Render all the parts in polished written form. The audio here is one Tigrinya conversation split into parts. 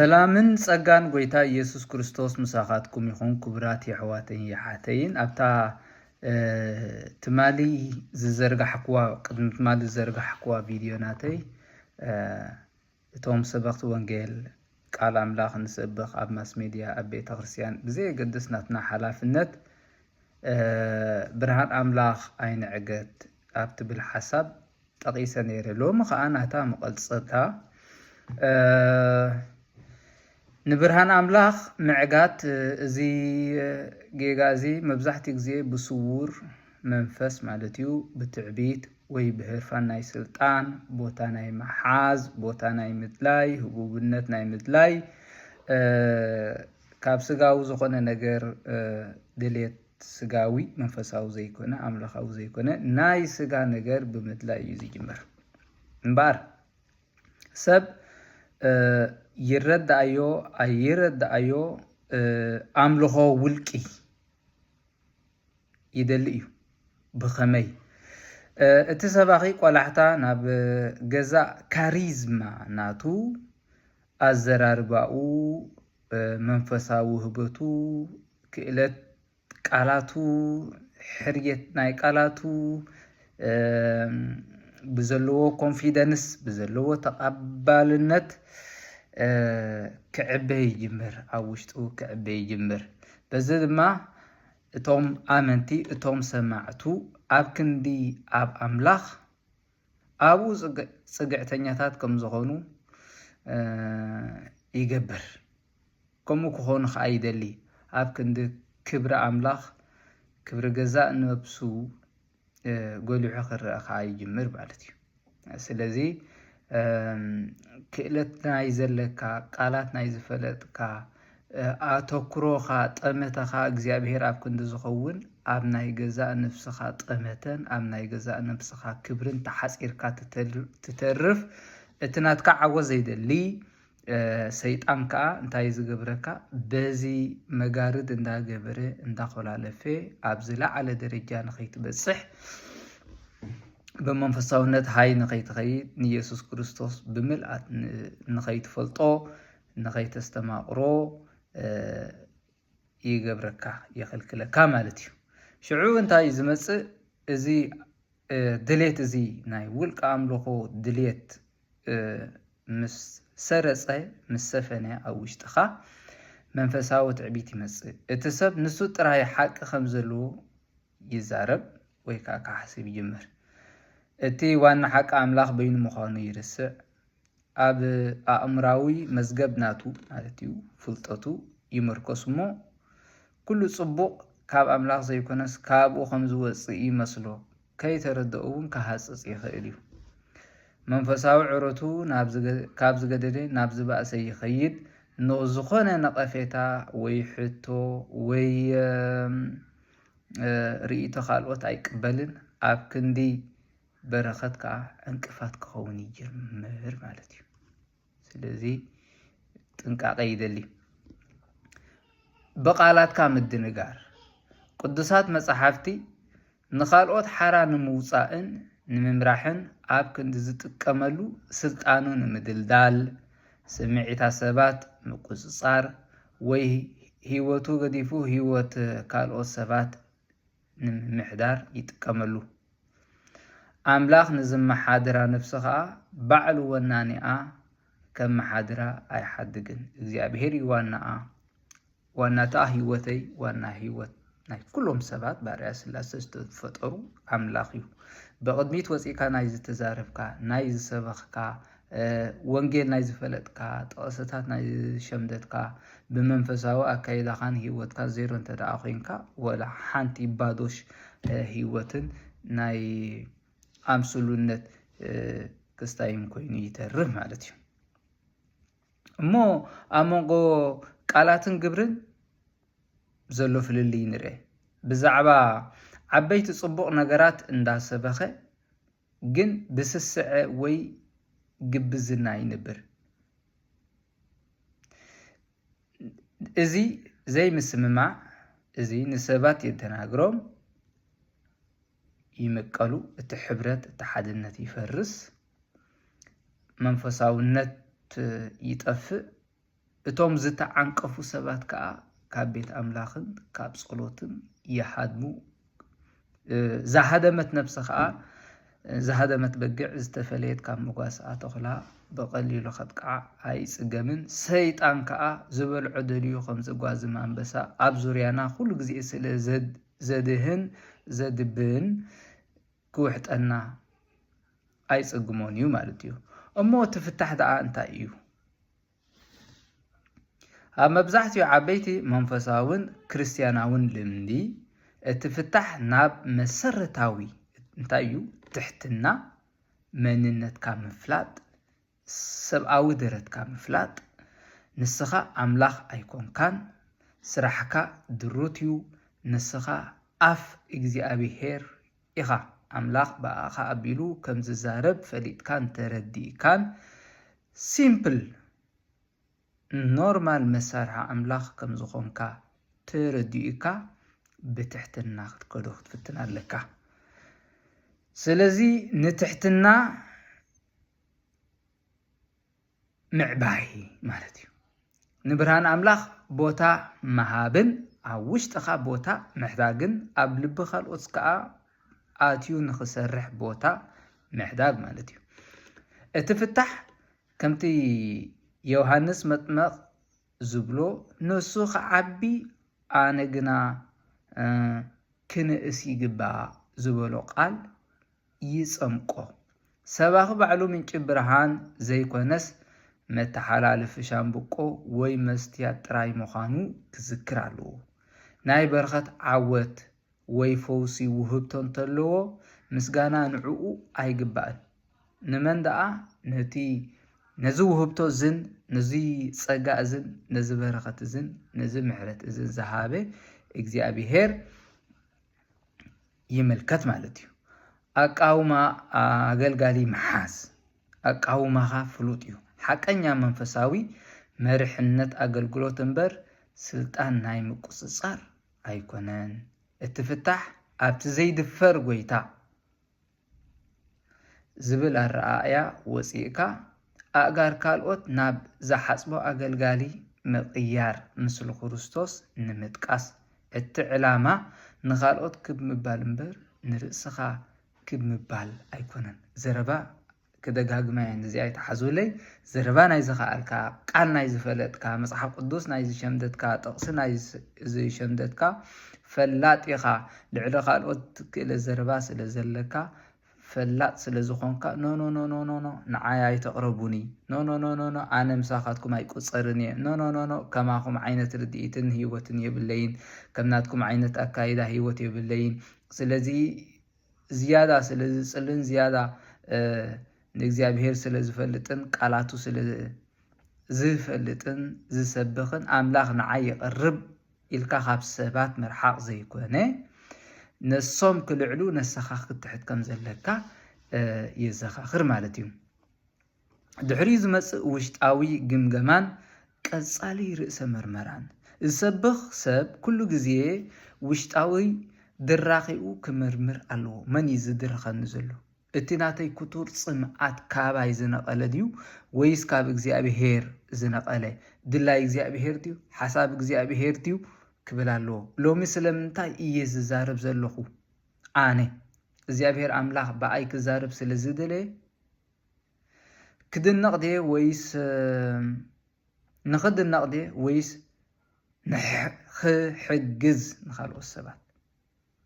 ሰላምን ጸጋን ጎይታ ኢየሱስ ክርስቶስ ምሳኻትኩም ይኹን ክቡራት የሕዋተኝ የሓተይን ኣብታ ትማሊ ዝዘርጋሕክዋ ቅድሚ ትማሊ ዝዘርጋሕክዋ ቪድዮ ናተይ እቶም ሰበኽቲ ወንጌል ቃል ኣምላኽ ንሰብኽ ኣብ ማስ ሚድያ ኣብ ቤተ ክርስቲያን ብዘይ ገድስ ናትና ሓላፍነት ብርሃን ኣምላኽ ኣይንዕገት ኣብ ትብል ሓሳብ ጠቒሰ ነይረ ሎሚ ከዓ ናታ መቐልፀታ ንብርሃን ኣምላኽ ምዕጋት እዚ ጌጋ እዚ መብዛሕትኡ ግዜ ብስውር መንፈስ ማለት እዩ ብትዕቢት ወይ ብህርፋን ናይ ስልጣን ቦታ ናይ መሓዝ ቦታ ናይ ምድላይ ህቡብነት ናይ ምድላይ ካብ ስጋዊ ዝኾነ ነገር ድሌት ስጋዊ መንፈሳዊ ዘይኮነ ኣምላኻዊ ዘይኮነ ናይ ስጋ ነገር ብምድላይ እዩ ዝጅምር እምበር ሰብ ይረዳእዮ ኣይረዳእዮ ኣምልኾ ውልቂ ይደሊ እዩ ብኸመይ እቲ ሰባኺ ቆላሕታ ናብ ገዛእ ካሪዝማ ናቱ ኣዘራርባኡ መንፈሳዊ ህበቱ ክእለት ቃላቱ ሕርየት ናይ ቃላቱ ብዘለዎ ኮንፊደንስ ብዘለዎ ተቐባልነት ክዕበይ ይጅምር ኣብ ውሽጡ ክዕበይ ይጅምር በዚ ድማ እቶም ኣመንቲ እቶም ሰማዕቱ ኣብ ክንዲ ኣብ ኣምላኽ ኣብኡ ፅግዕተኛታት ከም ዝኾኑ ይገብር ከምኡ ክኾኑ ከዓ ይደሊ ኣብ ክንዲ ክብሪ ኣምላኽ ክብሪ ገዛእ ነብሱ ጎሊሑ ክረአ ከዓ ይጅምር ማለት እዩ ስለዚ ክእለት ናይ ዘለካ ቃላት ናይ ዝፈለጥካ ኣተኩሮኻ ጠመተኻ እግዚኣብሔር ኣብ ክንዲ ዝኸውን ኣብ ናይ ገዛእ ነፍስኻ ጠመተን ኣብ ናይ ገዛእ ነፍስኻ ክብርን ተሓፂርካ ትተርፍ እቲ ናትካ ዓወት ዘይደሊ ሰይጣን ከዓ እንታይ ዝገብረካ በዚ መጋርድ እንዳገበረ እንዳኮላለፈ ኣብ ዝለዓለ ደረጃ ንኸይትበፅሕ በመንፈሳውነት ሃይ ንኸይትኸይድ ንኢየሱስ ክርስቶስ ብምልኣት ንኸይትፈልጦ ንኸይተስተማቕሮ ይገብረካ የኽልክለካ ማለት እዩ ሽዑ እንታይ ዝመፅእ እዚ ድሌት እዚ ናይ ውልቀ ኣምልኾ ድሌት ምስ ሰረፀ ምስ ሰፈነ ኣብ ውሽጥኻ መንፈሳዊ ትዕቢት ይመፅእ እቲ ሰብ ንሱ ጥራይ ሓቂ ከም ዘለዎ ይዛረብ ወይ ከዓ ክሓስብ ይጅምር እቲ ዋና ሓቂ ኣምላኽ በይኑ ምዃኑ ይርስዕ ኣብ ኣእምራዊ መዝገብ ናቱ ማለት እዩ ፍልጠቱ ይምርኮስ እሞ ኩሉ ፅቡቕ ካብ ኣምላኽ ዘይኮነስ ካብኡ ከም ዝወፅእ ይመስሎ ከይተረድኦ እውን ክሃፅፅ ይኽእል እዩ መንፈሳዊ ዕረቱ ካብ ዝገደደ ናብ ዝባእሰ ይኸይድ ንዝኾነ ነቐፌታ ወይ ሕቶ ወይ ርእይቶ ካልኦት ኣይቅበልን ኣብ ክንዲ በረኸት ከዓ ዕንቅፋት ክኸውን ይጅምር ማለት እዩ ስለዚ ጥንቃቐ ይደሊ ብቓላትካ ምድንጋር ቅዱሳት መፅሓፍቲ ንኻልኦት ሓራ ንምውፃእን ንምምራሕን ኣብ ክንዲ ዝጥቀመሉ ስልጣኑ ንምድልዳል ስምዒታት ሰባት ምቁፅፃር ወይ ሂወቱ ገዲፉ ሂወት ካልኦት ሰባት ንምምሕዳር ይጥቀመሉ ኣምላኽ ንዝመሓድራ ነፍሲ ከዓ ባዕሉ ወናኒኣ ከም መሓድራ ኣይሓድግን እግዚኣብሔር እዩ ዋናታ ሂወተይ ዋና ሂወት ናይ ኩሎም ሰባት ባርያ ስላሴ ዝተፈጠሩ ኣምላኽ እዩ ብቕድሚት ወፂእካ ናይ ዝተዛረብካ ናይ ዝሰበኽካ ወንጌል ናይ ዝፈለጥካ ጠቕስታት ናይ ሸምደትካ ብመንፈሳዊ ኣካይዳኻን ሂወትካ ዜሮ እንተደኣ ኮይንካ ወላ ሓንቲ ባዶሽ ሂወትን ናይ ኣምስሉነት ክስታይም ኮይኑ ይተርፍ ማለት እዩ እሞ ኣብ መንጎ ቃላትን ግብርን ዘሎ ፍልልይ ንርአ ብዛዕባ ዓበይቲ ፅቡቕ ነገራት እንዳሰበኸ ግን ብስስዐ ወይ ግብዝና ይነብር እዚ ዘይምስምማዕ እዚ ንሰባት የደናግሮም ይመቀሉ እቲ ሕብረት እቲ ሓድነት ይፈርስ መንፈሳውነት ይጠፍእ እቶም ዝተዓንቀፉ ሰባት ከዓ ካብ ቤት ኣምላኽን ካብ ጸሎትን ይሓድሙ زهدمت نفسها زهدمت بقع استفليت كم مقاسة تخلا بقليل خدقع هاي سجمن سيطان كا زبل عدليو خمس قواز من بسا أبزوريانا كل جزء سل زدهن زدبن كوحت أنا أي سجمونيو مالتيو أما تفتح دعاء أنت إيو أما بزحتي عبيتي منفساون كريستياناون لمدي تفتح ناب مسرتاوي انتايو تحتنا مننت كامفلات سبعاوي درت كامفلات نسخة أملاخ أيكون كان سرحكا دروتيو نسخة أف إجزي أبي هير إخا أملاخ بأخا أبيلو كم زارب فليت كان تردي كان سيمبل نورمال مسارها أملاخ كم زخونكا ترديكا بتحتنا كدو فتنا لك سلازي نتحتنا معباي مالتي نبرهان أملاخ بوتا مهابن أوش تخا بوتا محتاجن قبل بخال أسكا آتيو نخسرح بوتا محتاج مالتي اتفتح كمتي يوحنس مطمق زبلو نسوخ عبي أنا جنا كنئس يقبع زبلو قال يسأمقو سباخ بعلو من برهان زي كونس متحلال فشان بقو وي مستيات تراي مخانو تذكرالو ناي برخت عوت وي فوسي وهبتون تلو مسغانا نعوو اي قبعن نمن دعا نتي نزو وهبتو زن نزي صقا زن نزي برخت زن نزي محرت زن زهابي እግዚአብሔር ይመልከት ማለት እዩ አቃውማ አገልጋሊ መሓስ አቃውማኻ ፍሉጥ እዩ ሓቀኛ መንፈሳዊ መርሕነት አገልግሎት እንበር ስልጣን ናይ ምቁጽጻር አይኮነን እትፍታሕ ኣብቲ ዘይድፈር ጎይታ ዝብል አረአያ ወፂእካ ኣጋር ካልኦት ናብ ዝሓጽቦ አገልጋሊ ምቕያር ምስሉ ክርስቶስ ንምጥቃስ التعلامة نخالوت كب مبال مبر نرسخا كب مبال أيكونن زربا كده جاجما يعني زي أي تحزولي زربا نايز خالكا قال نايز فلتكا مصحف قدوس نايز شمدتكا طقس نايز زي شمدتكا فلات يخا لعلا خالوت كل زربا سلزلكا فلات سلزخونكا نو نو نو نو نو نو نعايا يتقربوني نو نو نو نو نو أنا مساخاتكم هيقصرني نو نو نو نو كماكم عينة رديئتن هيوتن يبلين كمناتكم عينة أكايدة هيوت يبلين سلزي زيادة سلزي سلن زيادة نجزيابهير سلزي فلتن قالاتو سلزي فلتن زي سبخن أملاخ نعاي قرب إلكا خاب سبات مرحاق زي كونه نصوم كل علو نسخاخ تحت كم زلكا يزخاخر مالتيو دحريز مس وشتاوي جمجمان قصالي رأس مرمران السبخ سب كل جزيه وشتاوي دراخيو كمرمر الو من يزدر خنزلو اتناتي كتور صمعات كابا يزنقل ديو ويس كاب እግዚአብሔር زنقل دلا እግዚአብሔር ديو حساب እግዚአብሔር ديو كبلالو لومي سلمنتاي إيز زارب زلخو آني እግዚአብሔር أملاخ بأي كزارب سلزدلي كدن نقدي ويس نخد النقدي ويس نحجز نخلو السبات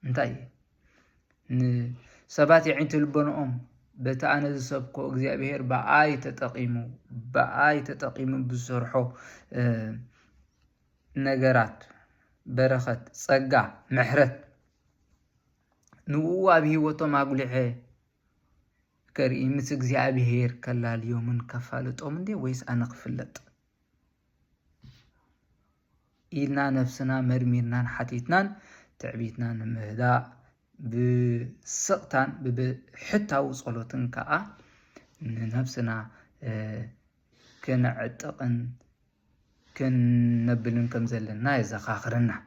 انتاي سبات يعين تلبنهم بتاعنا سبكو እግዚአብሔር بأي تتقيمو بزرحو نجرات برخت صقع محرت نووا بهيوتو ماغلحه كري مس እግዚአብሔር كلال يومن كفالطوم دي ويس انا خفلط إلنا نفسنا مرميرنا حتيتنا تعبيتنا نمهدا بسقطان بحتاو صلوتن كا نفسنا كنعتقن كن نبلن كم زلنا يزخاخرنا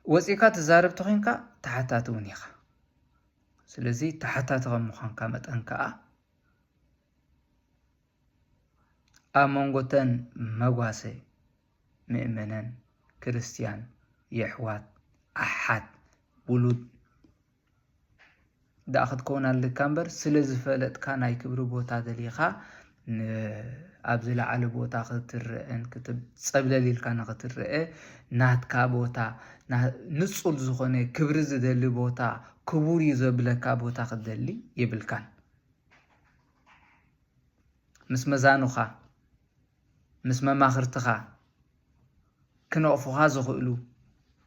وصيكا تزارب تخينكا تحتاتونيخا سلازي تحتاتغم مخانكا متأنكا أمونغوتن مغواسي مؤمنن كريستيان يحوات أحد ولود دا أخذ كونا لكامبر سلز فلت كان يكبر بوتا دليخا أبزل على بوتا خطرئن كتب صبلليل كان خطرئ ناتكا بوتا نصول زخوني كبرز دلي بوتا كبوري زبلكا بوتا خدلي يبلكان مس مزانوخا مس مماخرتخا كنوقفوها زخؤلو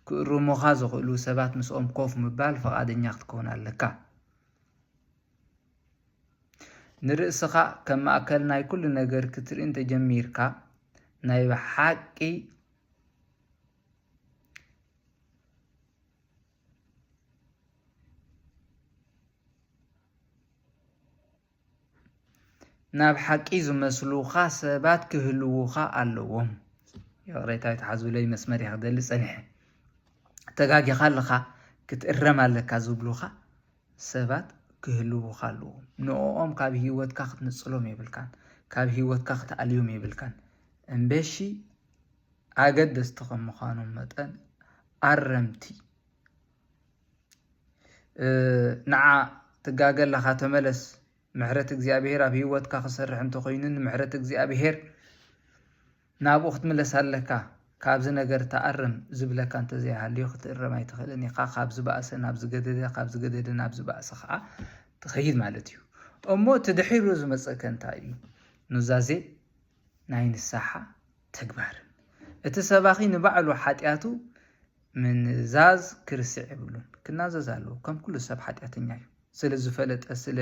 كروموها زخؤلو سبات مسؤوم كوف مبال فقادن يختكون لكا نرأسخا كما أكلنا كل نجار كتر انت جميركا نايب حقي ناب حقي زمسلوخا سبات كهلوخا اللوهم يغريتا يتحزو لي مسمري هذا صنح تغاغي خالخا كتقرم لك زبلوخا سبات كهلوخا اللوهم نوم كاب هيوتكا ختنصلوم يبلكان كاب هيوتكا ختاليوم يبلكان امبشي اقدس تخم مخانو متن ارمتي نعا تغاغل لخا تملس محرت እግዚአብሔር ኣብ ህይወትካ ክሰርሕ እንተኮይኑን محرت እግዚአብሔር ናብ ወቅት መለሳለካ ካብዚ ነገር ተኣርም ዝብለካ እንተ ዘይሃልዮ ክትእረም ኣይትኽእልን ኢኻ ካብ ዝበኣሰ ናብ ዝገደደ ካብ ዝገደደ ናብ ዝበኣሰ ከዓ ትኸይድ ማለት እዩ እሞ ትድሒሩ ዝመፀከ እንታይ እዩ ኑዛዜ ናይ ንስሓ ተግባር እቲ ሰባኺ ንባዕሉ ሓጢያቱ ምንዛዝ ክርስዕ ይብሉን ክናዘዝ ኣለዎ ከም ኩሉ ሰብ ሓጢያተኛ እዩ ስለ ዝፈለጠ ስለ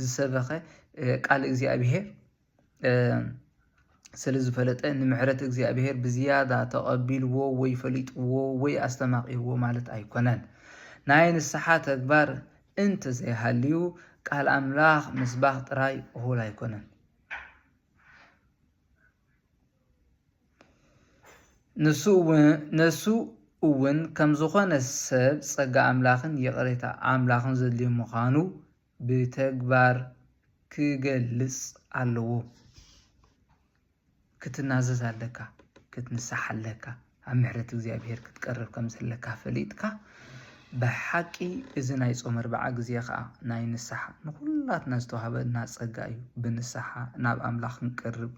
ዝሰበኸ ቃል እግዚአብሔር ስለ ዝፈለጠ ንምሕረት እግዚአብሔር ብዝያዳ ተቐቢልዎ ወይ ፈሊጥዎ ወይ ኣስተማቂዎ ማለት ኣይኮነን ናይ ንስሓ ተግባር እንተ ዘይሃልዩ ቃል ኣምላኽ ምስባኽ ጥራይ እሁል ኣይኮነን ነሱ እውን ከም ዝኾነ ሰብ ጸጋ ኣምላኽን የቕሬታ ኣምላኽን ዘድልዮ ምዃኑ ብተግባር ክገልጽ ኣለዎ ክትናዘዝ ኣለካ ክትንስሓ ኣለካ ኣብ ምሕረት እግዚአብሔር ክትቀርብ ከም ዘለካ ፈሊጥካ ብሓቂ እዚ ናይ ጾም 40 ግዜ ከዓ ናይ ንስሓ ንኩላትና ዝተዋሃበና ጸጋ እዩ ብንስሓ ናብ ኣምላኽ ክንቀርብ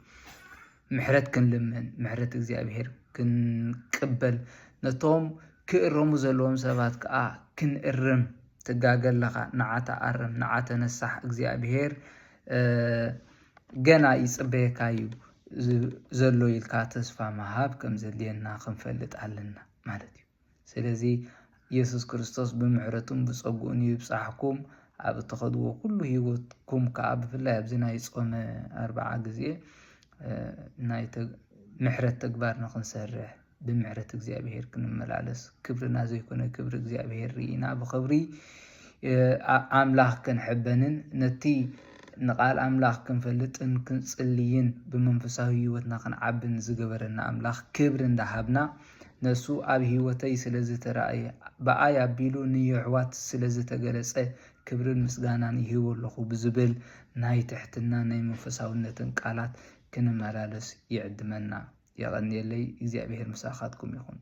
ምሕረት ክንልምን ምሕረት እግዚአብሔር ክንቅበል ነቶም ክእረሙ ዘለዎም ሰባት ከዓ ክንእርም ትጋገለኻ ንዓተ ኣርም ንዓተ ነሳሕ እግዚአብሔር ገና ይጽበየካ እዩ ዘሎ ኢልካ ተስፋ መሃብ ከም ዘድልየና ክንፈልጥ ኣለና ማለት እዩ ስለዚ ኢየሱስ ክርስቶስ ብምሕረቱን ብጸጉኡን ይብጻሕኩም ኣብ እትኸድዎ ኩሉ ህይወትኩም ከዓ ብፍላይ ኣብዚ ናይ ጾም 40 ግዜ ናይ ምሕረት ተግባር ንኽንሰርሕ بمحرت እግዚአብሔር ክንመላለስ ክብርና ዘይኮነ ክብር እግዚአብሔር ሪኢና ብኽብሪ ኣምላኽ ክንሕበንን ነቲ ንቃል ኣምላኽ ክንፈልጥን ክንጽልይን ብመንፈሳዊ ህይወትና ክንዓብን ዝገበረና ኣምላኽ ክብር እንዳሃብና ነሱ ኣብ ህይወተይ ስለዝተራእየ በኣይ ኣቢሉ ንየሕዋት ስለዝተገለጸ ክብርን ምስጋናን ይህቦ ኣለኹ ብዝብል ናይ ትሕትና ናይ መንፈሳውነትን ቃላት ክንመላለስ ይዕድመና يغني لي እግዚአብሔር ምሳኻትኩም ይኹን